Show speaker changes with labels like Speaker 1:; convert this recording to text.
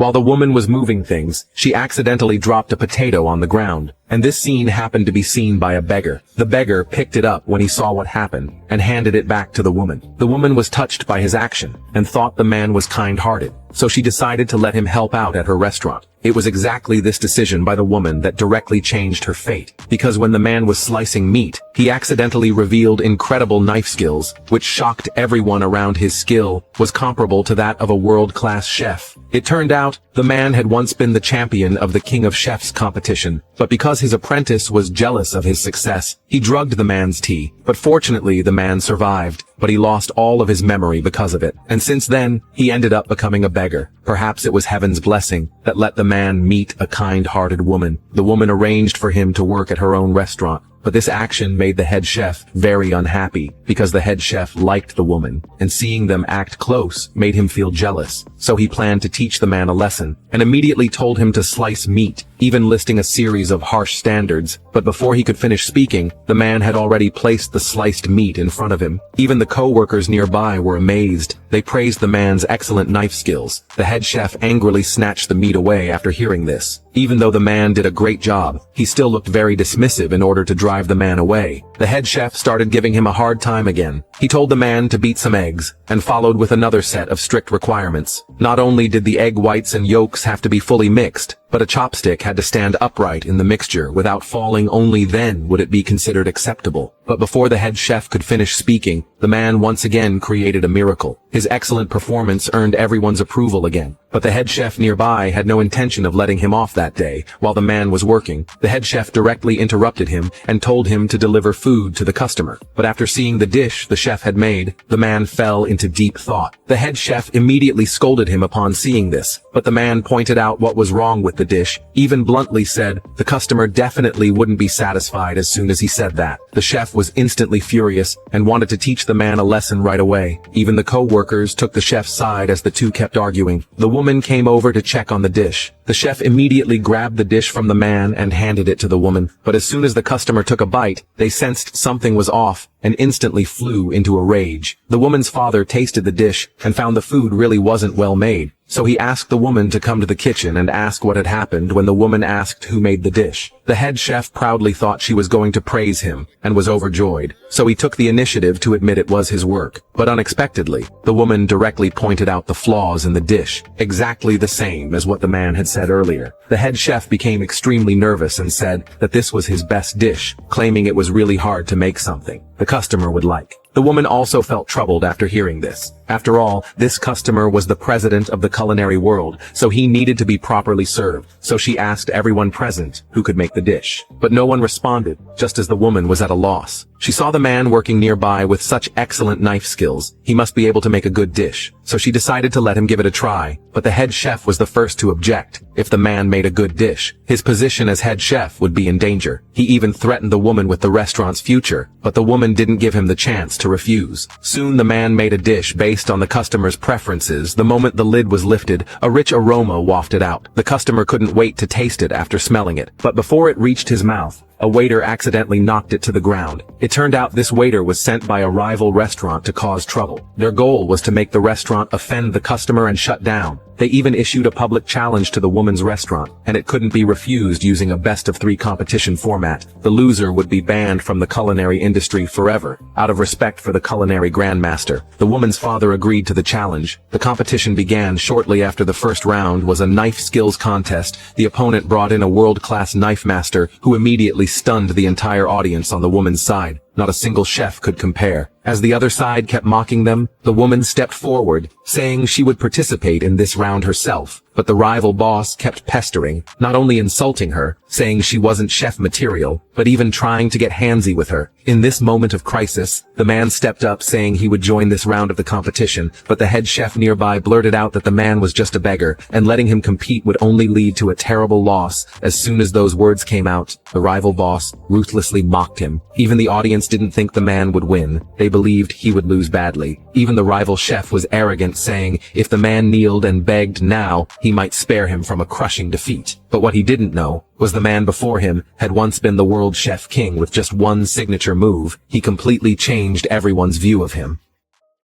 Speaker 1: While the woman was moving things, she accidentally dropped a potato on the ground, and this scene happened to be seen by a beggar. The beggar picked it up when he saw what happened, and handed it back to the woman. The woman was touched by his action, and thought the man was kind-hearted, so she decided to let him help out at her restaurant. It was exactly this decision by the woman that directly changed her fate, because when the man was slicing meat, he accidentally revealed incredible knife skills, which shocked everyone around. His skill was comparable to that of a world-class chef. It turned out, the man had once been the champion of the King of Chefs competition, but because his apprentice was jealous of his success, he drugged the man's tea. But fortunately, the man survived, but he lost all of his memory because of it. And since then, he ended up becoming a beggar. Perhaps it was heaven's blessing that let the man meet a kind-hearted woman. The woman arranged for him to work at her own restaurant. But this action made the head chef very unhappy, because the head chef liked the woman, and seeing them act close made him feel jealous. So he planned to teach the man a lesson, and immediately told him to slice meat, even listing a series of harsh standards. But before he could finish speaking, the man had already placed the sliced meat in front of him. Even the co-workers nearby were amazed. They praised the man's excellent knife skills. The head chef angrily snatched the meat away after hearing this. Even though the man did a great job, he still looked very dismissive in order to drive the man away. The head chef started giving him a hard time again. He told the man to beat some eggs, and followed with another set of strict requirements. Not only did the egg whites and yolks have to be fully mixed, but a chopstick had to stand upright in the mixture without falling. Only then would it be considered acceptable. But before the head chef could finish speaking, the man once again created a miracle. His excellent performance earned everyone's approval again. But the head chef nearby had no intention of letting him off that day. While the man was working, the head chef directly interrupted him and told him to deliver food to the customer. But after seeing the dish the chef had made, the man fell into deep thought. The head chef immediately scolded him upon seeing this, but the man pointed out what was wrong with the dish, even bluntly said the customer definitely wouldn't be satisfied as soon as he said that. The chef was instantly furious and wanted to teach the man a lesson right away. Even the co-workers took the chef's side as the two kept arguing. The woman came over to check on the dish. The chef immediately grabbed the dish from the man and handed it to the woman, but as soon as the customer took a bite, they sensed something was off and instantly flew into a rage. The woman's father tasted the dish and found the food really wasn't well made. So he asked the woman to come to the kitchen and ask what had happened. When the woman asked who made the dish, the head chef proudly thought she was going to praise him and was overjoyed. So he took the initiative to admit it was his work. But unexpectedly, the woman directly pointed out the flaws in the dish, exactly the same as what the man had said earlier. The head chef became extremely nervous and said that this was his best dish, claiming it was really hard to make something the customer would like. The woman also felt troubled after hearing this. After all, this customer was the president of the culinary world, so he needed to be properly served. So she asked everyone present who could make the dish. But no one responded, just as the woman was at a loss. She saw the man working nearby with such excellent knife skills. He must be able to make a good dish. So she decided to let him give it a try. But the head chef was the first to object. If the man made a good dish, his position as head chef would be in danger. He even threatened the woman with the restaurant's future, but the woman didn't give him the chance to refuse. Soon the man made a dish based on the customer's preferences. The moment the lid was lifted, a rich aroma wafted out. The customer couldn't wait to taste it after smelling it. But before it reached his mouth, a waiter accidentally knocked it to the ground. It turned out this waiter was sent by a rival restaurant to cause trouble. Their goal was to make the restaurant offend the customer and shut down. They even issued a public challenge to the woman's restaurant, and it couldn't be refused using a best-of-3 competition format. The loser would be banned from the culinary industry forever, out of respect for the culinary grandmaster. The woman's father agreed to the challenge. The competition began shortly after the first round was a knife skills contest. The opponent brought in a world-class knife master who immediately stunned the entire audience on the woman's side. Not a single chef could compare. As the other side kept mocking them, the woman stepped forward, saying she would participate in this round herself. But the rival boss kept pestering, not only insulting her, saying she wasn't chef material, but even trying to get handsy with her. In this moment of crisis, the man stepped up saying he would join this round of the competition, but the head chef nearby blurted out that the man was just a beggar, and letting him compete would only lead to a terrible loss. As soon as those words came out, the rival boss ruthlessly mocked him. Even the audience didn't think the man would win. They believed he would lose badly. Even the rival chef was arrogant, saying if the man kneeled and begged now, he might spare him from a crushing defeat. But what he didn't know was the man before him had once been the world chef king with just one signature move. He completely changed everyone's view of him.